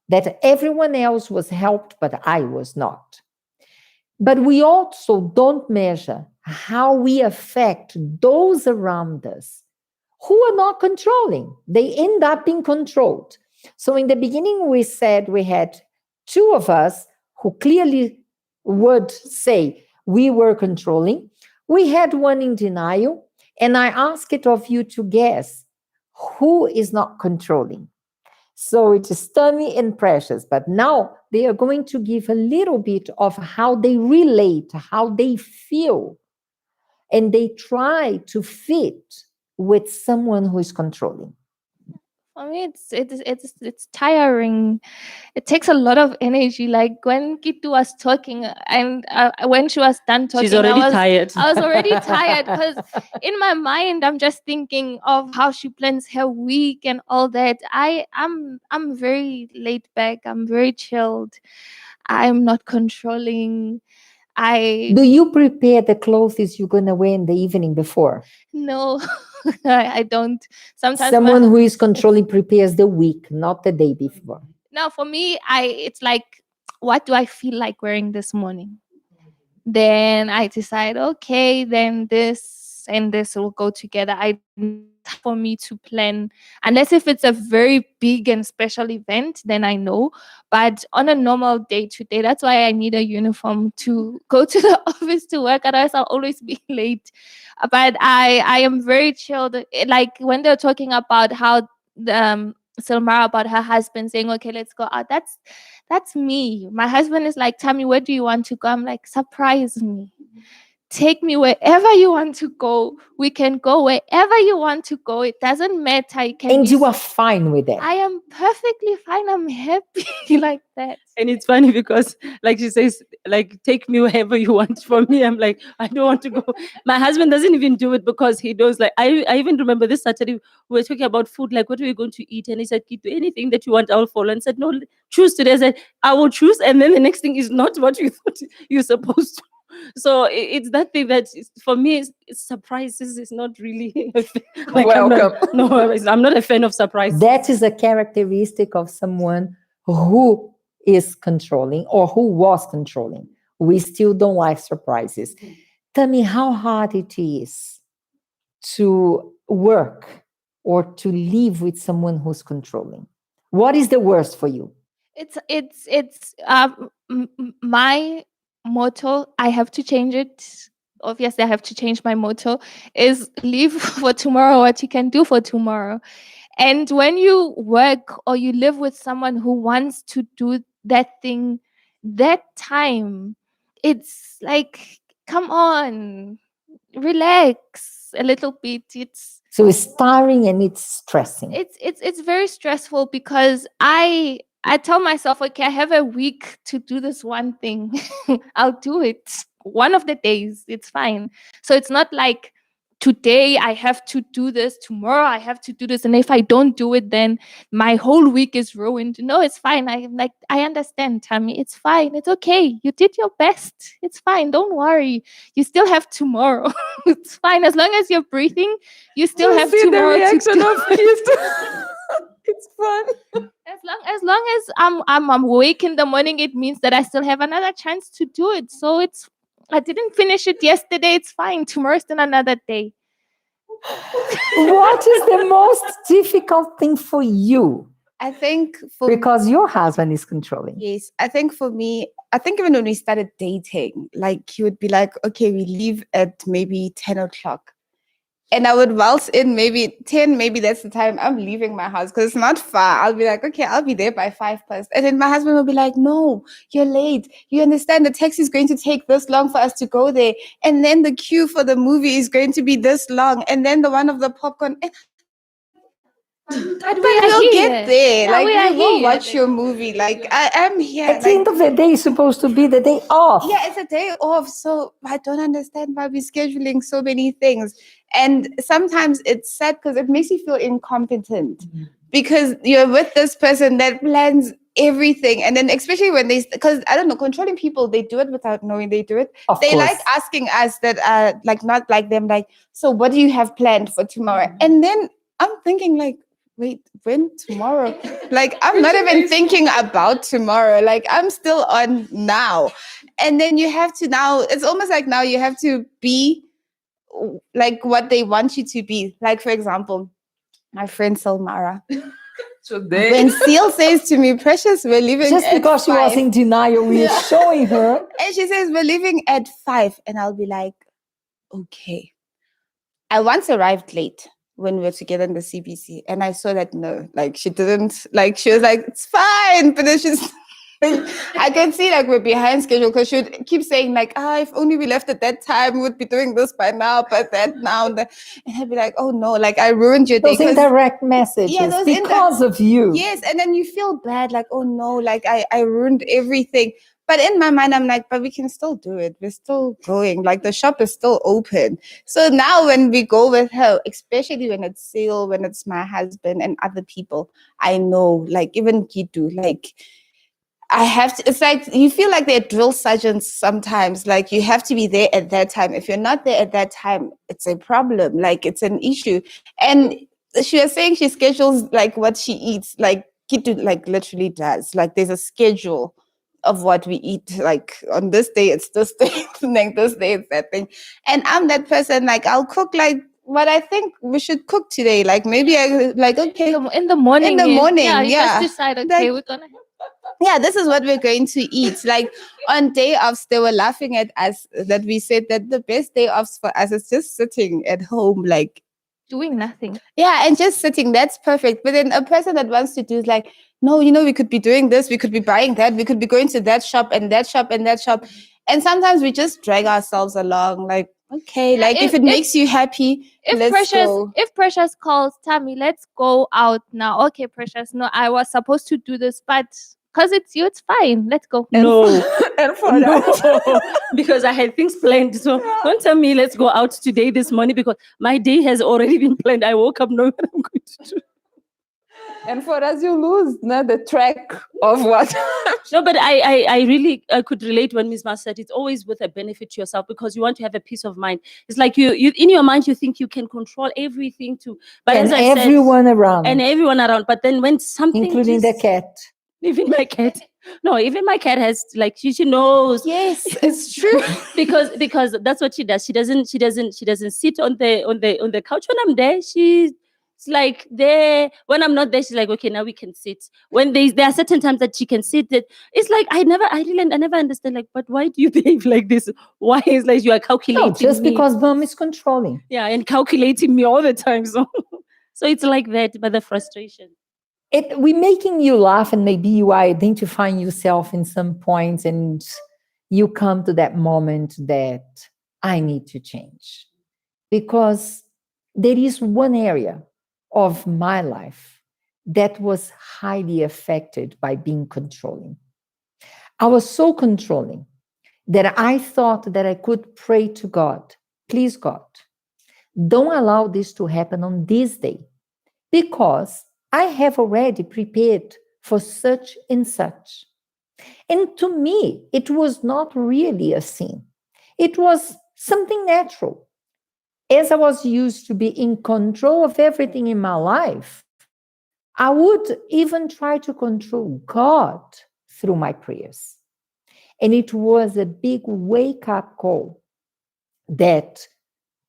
that everyone else was helped, but I was not. But we also don't measure how we affect those around us who are not controlling. They end up being controlled. So in the beginning, we said we had two of us who clearly would say we were controlling. We had one in denial. And I ask it of you to guess who is not controlling. So it is Tammy and Precious. But now they are going to give a little bit of how they relate, how they feel. And they try to fit with someone who is controlling. For me, it's tiring. It takes a lot of energy. Like when Kitu was talking, and when she was done talking, She's already tired. I was already tired because in my mind, I'm just thinking of how she plans her week and all that. I'm very laid back. I'm very chilled. I'm not controlling. Do you prepare the clothes you're going to wear in the evening before? No, I don't. Sometimes Someone who is controlling prepares the week, not the day before. Now for me, it's like, what do I feel like wearing this morning? Then I decide, okay, then this and this will go together. For me to plan, unless if it's a very big and special event, then I know. But on a normal day to day, that's why I need a uniform to go to the office to work. Otherwise, I'll always be late. But I am very chilled. Like when they're talking about how Silmara, about her husband saying, okay, let's go out. That's me. My husband is like, Tammy, where do you want to go? I'm like, surprise me. Take me wherever you want to go. We can go wherever you want to go. It doesn't matter. And you are fine with that. I am perfectly fine. I'm happy like that. And it's funny because, like she says, like, take me wherever you want. For me, I'm like, I don't want to go. My husband doesn't even do it because he knows, like, I even remember this Saturday, we were talking about food, like, what are we going to eat? And he said, Kitu, anything that you want, I'll follow. And said, no, choose today. I said, I will choose. And then the next thing is not what you thought you're supposed to. So it's that thing that for me, it's surprises is not really like, welcome. I'm not a fan of surprises. That is a characteristic of someone who is controlling or who was controlling. We still don't like surprises. Tell me how hard it is to work or to live with someone who's controlling. What is the worst for you? It's my motto. I have to change it. Obviously, I have to change my motto. Is live for tomorrow what you can do for tomorrow. And when you work or you live with someone who wants to do that thing, that time, it's like, come on, relax a little bit. So it's tiring and it's stressing. It's very stressful because I tell myself, okay, I have a week to do this one thing. I'll do it one of the days. It's fine. So it's not like today I have to do this, tomorrow I have to do this, and if I don't do it, then my whole week is ruined. No, it's fine. I understand, Tammy. It's fine. It's okay. You did your best. It's fine. Don't worry. You still have tomorrow. It's fine. As long as you're breathing, you still have tomorrow to do. It's fun. As long as I'm awake in the morning, it means that I still have another chance to do it. So I didn't finish it yesterday. It's fine. Tomorrow's still another day. What is the most difficult thing for you? I think for Because your husband is controlling. Yes, I think for me, I think even when we started dating, like he would be like, okay, we leave at maybe 10 o'clock. And I would waltz in maybe 10, maybe that's the time I'm leaving my house because it's not far. I'll be like, okay, I'll be there by 5 past. And then my husband will be like, no, you're late. You understand the taxi is going to take this long for us to go there. And then the queue for the movie is going to be this long. And then the one of the popcorn. But We'll get there. Yeah, Like, we are we will here. watch your movie. Like, I am here. At the Like, end of the day, it's supposed to be the day off. yeah, it's a day off. So I don't understand why we're scheduling so many things. And sometimes it's sad because it makes you feel incompetent because you're with this person that plans everything. And then especially when because I don't know, controlling people, they do it without knowing they do it. Of They course. like asking us that are like not like them, like, so what do you have planned for tomorrow? And then I'm thinking like, wait, when tomorrow? Like, I'm not even thinking about tomorrow. Like, I'm still on now. And then you have to now, it's almost like now you have to be like what they want you to be. Like, for example, my friend Salmara. Today. When Seal says to me, Precious, we're leaving Just at because she was 5. in denial, we are showing her. And she says, we're leaving at 5. And I'll be like, okay. I once arrived late when we were together in the CBC. And I saw that, no, like she didn't, like she was like, it's fine. But then she's, I can see like we're behind schedule because she would keep saying like, if only we left at that time, we would be doing this by now, but that now. And I'd be like, oh no, like I ruined your day. Those indirect messages those because of you. Yes, and then you feel bad, like, oh no, like I ruined everything. But in my mind, I'm like, but we can still do it. We're still going. Like the shop is still open. So now when we go with her, especially when it's Seal, when it's my husband and other people, I know, like even Kitu, like I have to, it's like you feel like they're drill sergeants sometimes. Like you have to be there at that time. If you're not there at that time, it's a problem. Like it's an issue. And she was saying she schedules like what she eats, like Kitu like literally does. Like there's a schedule of what we eat. Like on this day, it's this day, like this day, it's that thing. And I'm that person, like I'll cook like what I think we should cook today. Like maybe I like, okay. In the morning. In the morning, Yeah. You yeah. just decide, okay, Like- we're going to Yeah, this is what we're going to eat. Like on day offs, they were laughing at us that we said that the best day offs for us is just sitting at home, like, doing nothing. yeah, and just sitting. That's perfect. But then a person that wants to do is like, no, you know, we could be doing this, we could be buying that, we could be going to that shop and that shop and that shop. And sometimes we just drag ourselves along, like, okay, Yeah, like if it makes you happy, let's go. If Precious calls Tammy, let's go out now. Okay, Precious, no, I was supposed to do this, but because it's you, it's fine. Let's go. No, And for no, that, because I had things planned. So don't tell me let's go out today, this morning, because my day has already been planned. I woke up knowing what I'm going to do. and for us, you lose the track of what. No, but I really could relate when Ms. Mas said it's always with a benefit to yourself because you want to have a peace of mind. It's like you in your mind you think you can control everything but And as I everyone around, said, and everyone around. But then when something, including the just- cat. even my cat, no, even my cat has like she knows. Yes, it's true. because that's what she does. She doesn't sit on the couch when I'm there. She's like there when I'm not there. She's like, okay, now we can sit. When there are certain times that she can sit. That it's like I never understand. Like, but why do you behave like this? Why is like you are calculating? No, just me. because mom is controlling. Yeah, and calculating me all the time. So it's like that, but the frustration. We're making you laugh, and maybe you are identifying yourself in some points, and you come to that moment that I need to change. Because there is one area of my life that was highly affected by being controlling. I was so controlling that I thought that I could pray to God, please God, Don't allow this to happen on this day, because I have already prepared for such and such. And to me, it was not really a sin. It was something natural. As I was used to be in control of everything in my life, I would even try to control God through my prayers. And it was a big wake up call that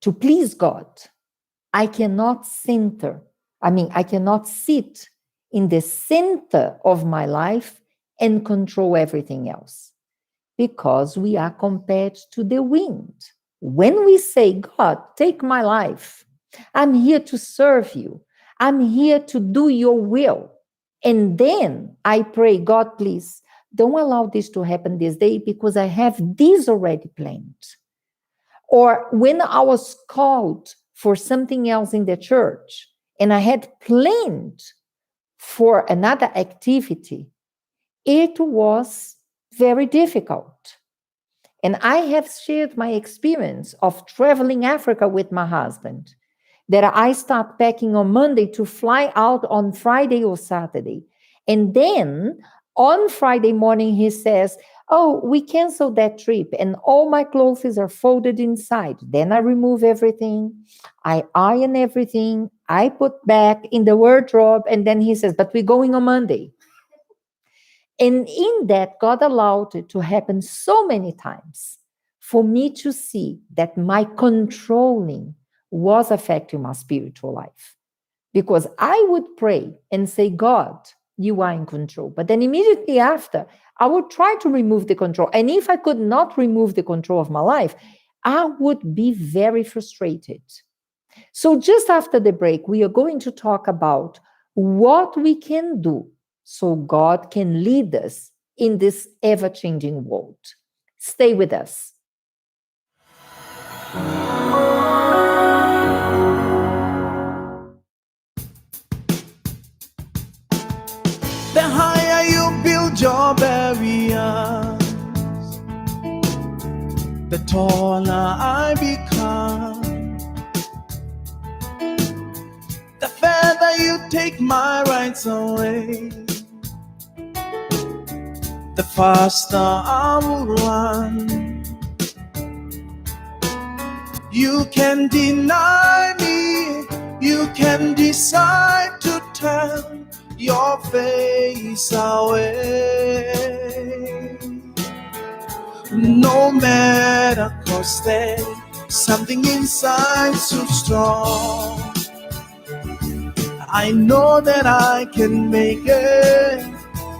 to please God, I cannot I cannot sit in the center of my life and control everything else, because we are compared to the wind. When we say, God, take my life, I'm here to serve you, I'm here to do your will. And then I pray, God, please don't allow this to happen this day, because I have this already planned. Or when I was called for something else in the church and I had planned for another activity, it was very difficult. And I have shared my experience of traveling Africa with my husband, that I start packing on Monday to fly out on Friday or Saturday. And then on Friday morning, he says, oh, we canceled that trip and all my clothes are folded inside. Then I remove everything, I iron everything, I put back in the wardrobe, and then he says, but we're going on Monday. And in that, God allowed it to happen so many times for me to see that my controlling was affecting my spiritual life. Because I would pray and say, God, you are in control. But then immediately after, I would try to remove the control. And if I could not remove the control of my life, I would be very frustrated. So just after the break, we are going to talk about what we can do so God can lead us in this ever-changing world. Stay with us. The higher you build your barriers, the taller I become. The further you take my rights away, the faster I will run. You can deny me, you can decide to turn your face away. No matter, 'cause there's something inside so strong. I know that I can make it,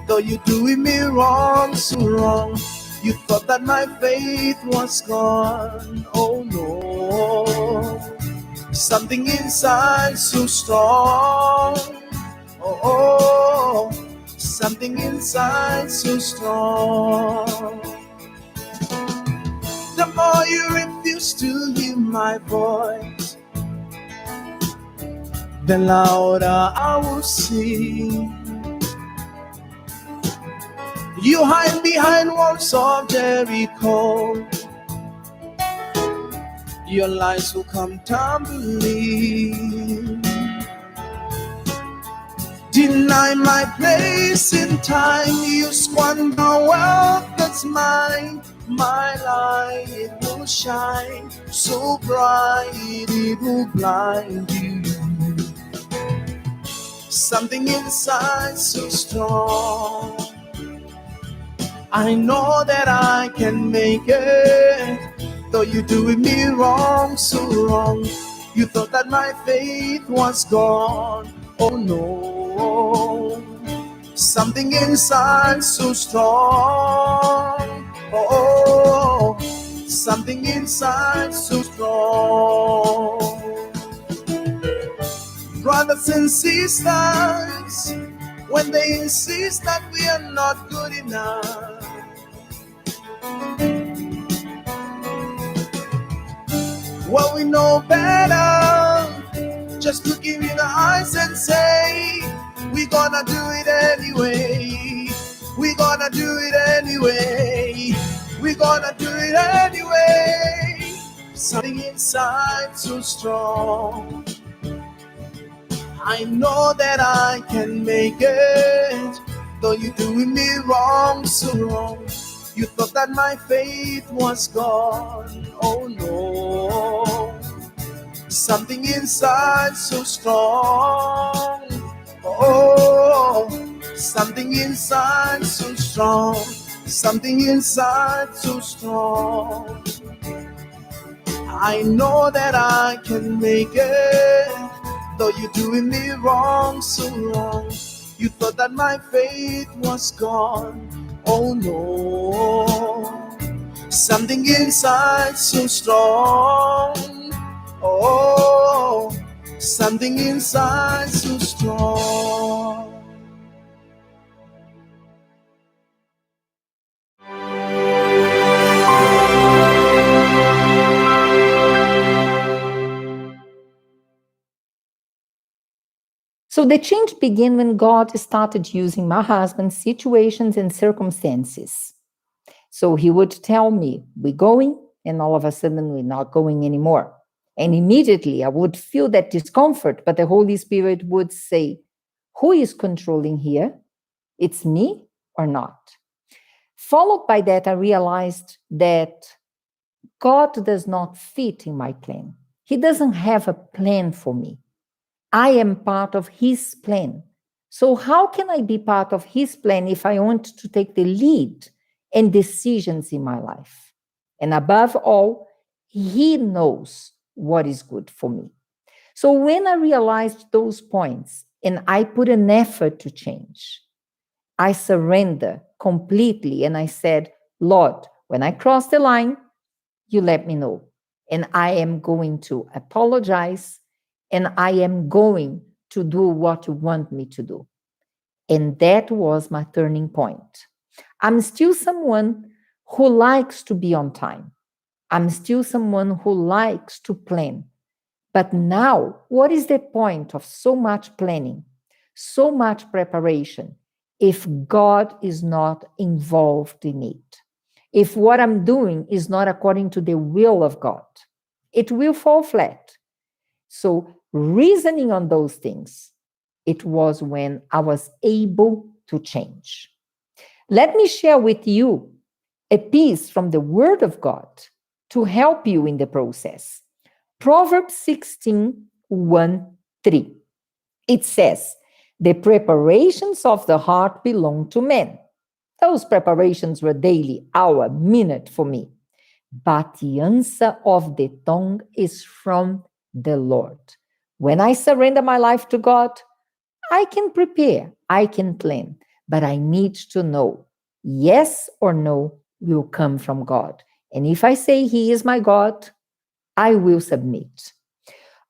though you're doing me wrong, so wrong. You thought that my faith was gone. Oh no, something inside so strong. Oh, something inside so strong. The more you refuse to hear my voice, the louder I will sing. You hide behind walls of Jericho, your lies will come tumbling. Deny my place in time, you squander wealth that's mine. My light, it will shine so bright, it will blind you. Something inside so strong. I know that I can make it, though you're doing me wrong, so wrong. You thought that my faith was gone. Oh no, something inside so strong. Oh, something inside so strong. Brothers and sisters, when they insist that we are not good enough, well, we know better. Just look him in the eyes and say, we're gonna do it anyway. We're gonna do it anyway. We're gonna do it anyway. something inside so strong. I know that I can make it, though you're doing me wrong, so wrong. You thought that my faith was gone, oh no. Something inside so strong, oh, something inside so strong, something inside so strong. I know that I can make it, though you're doing me wrong, so wrong. You thought that my faith was gone, oh no. Something inside so strong, oh, something inside so strong. So the change began when God started using my husband's situations and circumstances. So he would tell me, we're going, and all of a sudden we're not going anymore. And immediately I would feel that discomfort, but the Holy Spirit would say, who is controlling here? It's me or not? Followed by that, I realized that God does not fit in my plan. He doesn't have a plan for me. I am part of his plan. So how can I be part of his plan if I want to take the lead and decisions in my life? And above all, he knows what is good for me. So when I realized those points and I put an effort to change, I surrender completely and I said, Lord, when I cross the line, you let me know. And I am going to apologize and I am going to do what you want me to do. And that was my turning point. I'm still someone who likes to be on time. I'm still someone who likes to plan. But now, what is the point of so much planning, so much preparation, if God is not involved in it? If what I'm doing is not according to the will of God, it will fall flat. So reasoning on those things, it was when I was able to change. Let me share with you a piece from the Word of God to help you in the process. Proverbs 16:1-3. It says, the preparations of the heart belong to men. Those preparations were daily, hour, minute for me. But the answer of the tongue is from the Lord. When I surrender my life to God, I can prepare, I can plan, but I need to know yes or no will come from God. And if I say he is my God, I will submit.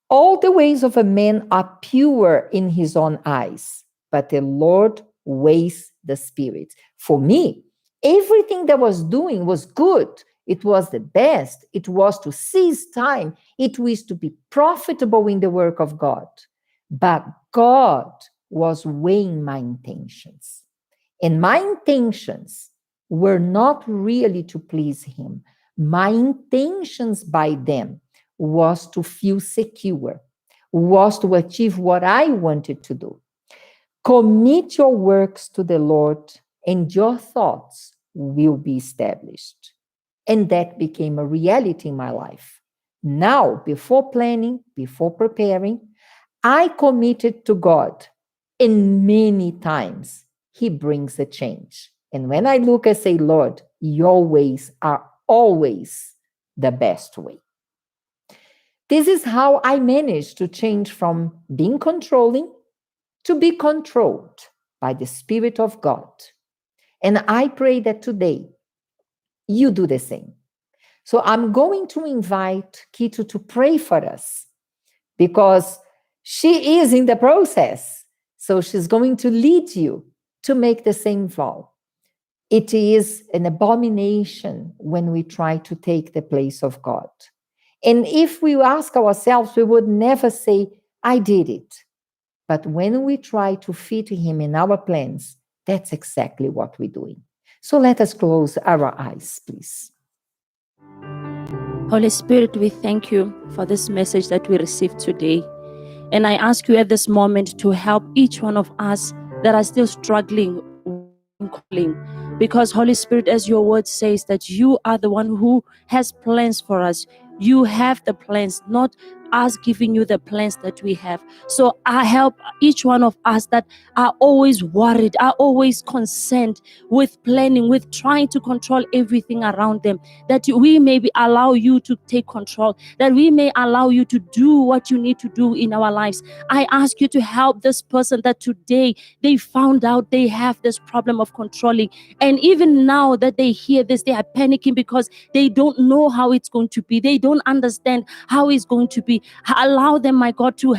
All the ways of a man are pure in his own eyes, but the Lord weighs the spirit. For me, everything that I was doing was good. It was the best. It was to seize time. It was to be profitable in the work of God. But God was weighing my intentions. And my intentions were not really to please him. My intentions by then was to feel secure, was to achieve what I wanted to do. Commit your works to the Lord, and your thoughts will be established. And that became a reality in my life. Now, before planning, before preparing, I committed to God, and many times he brings a change. And when I look and say, Lord, your ways are always the best way. This is how I managed to change from being controlling to be controlled by the Spirit of God. And I pray that today you do the same. So I'm going to invite Kito to pray for us because she is in the process. So she's going to lead you to make the same vow. It is an abomination when we try to take the place of God. And if we ask ourselves, we would never say, I did it. But when we try to fit him in our plans, that's exactly what we're doing. So let us close our eyes, please. Holy Spirit, we thank you for this message that we received today. And I ask you at this moment to help each one of us that are still struggling with calling. Because Holy Spirit, as your word says, that you are the one who has plans for us. You have the plans, not us giving you the plans that we have. So I help each one of us that are always worried, are always concerned with planning, with trying to control everything around them, that we may allow you to take control, that we may allow you to do what you need to do in our lives. I ask you to help this person that today they found out they have this problem of controlling. And even now that they hear this, they are panicking because they don't know how it's going to be. They don't understand how it's going to be. Allow them, my God, to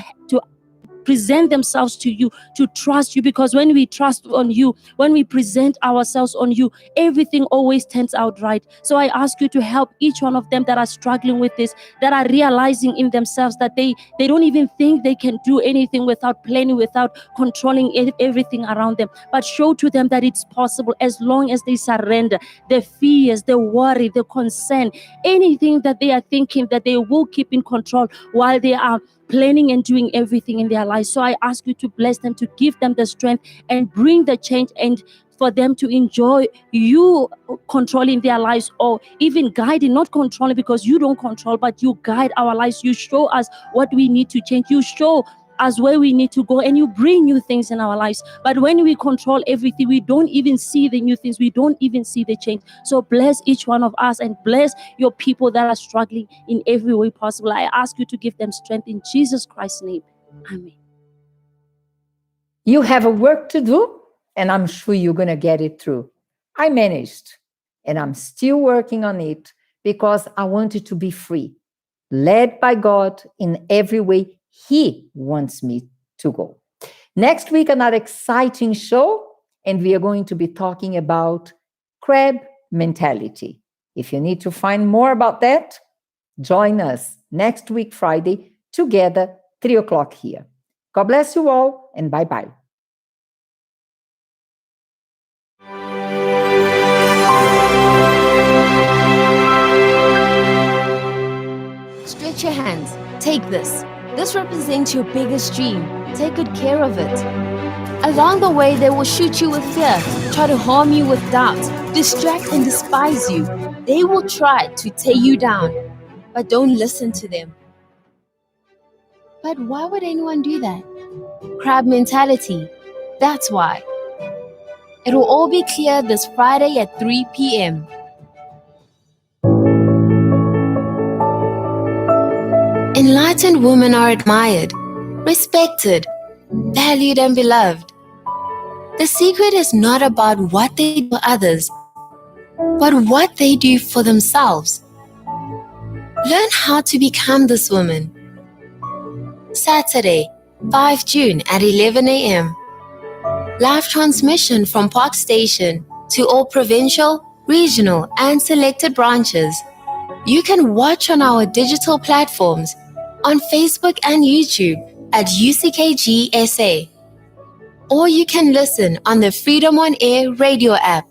present themselves to you, to trust you, because when we trust on you, when we present ourselves on you, everything always turns out right. So I ask you to help each one of them that are struggling with this, that are realizing in themselves that they don't even think they can do anything without planning, without controlling everything around them. But show to them that it's possible as long as they surrender the fears, the worry, the concern, anything that they are thinking that they will keep in control while they are planning and doing everything in their lives. So I ask you to bless them, to give them the strength and bring the change, and for them to enjoy you controlling their lives, or even guiding, not controlling, because you don't control, but you guide our lives. You show us what we need to change. You show us where we need to go, and you bring new things in our lives. But when we control everything, we don't even see the new things. We don't even see the change. So bless each one of us and bless your people that are struggling in every way possible. I ask you to give them strength in Jesus Christ's name. Amen. You have a work to do, and I'm sure you're going to get it through. I managed, and I'm still working on it because I wanted to be free, led by God in every way He wants me to go. Next week, another exciting show, and we are going to be talking about crab mentality. If you need to find more about that, join us next week, Friday, together, 3 o'clock here. God bless you all, and bye-bye. Stretch your hands. Take this. This represents your biggest dream. Take good care of it. Along the way, they will shoot you with fear, try to harm you with doubt, distract and despise you. They will try to tear you down, but don't listen to them. But why would anyone do that? Crab mentality. That's why. It will all be clear this Friday at 3 p.m. Enlightened women are admired, respected, valued, and beloved. The secret is not about what they do for others, but what they do for themselves. Learn how to become this woman. Saturday, 5 June at 11 a.m. Live transmission from Park Station to all provincial, regional, and selected branches. You can watch on our digital platforms on Facebook and YouTube at UCKG SA. Or you can listen on the Freedom on Air radio app.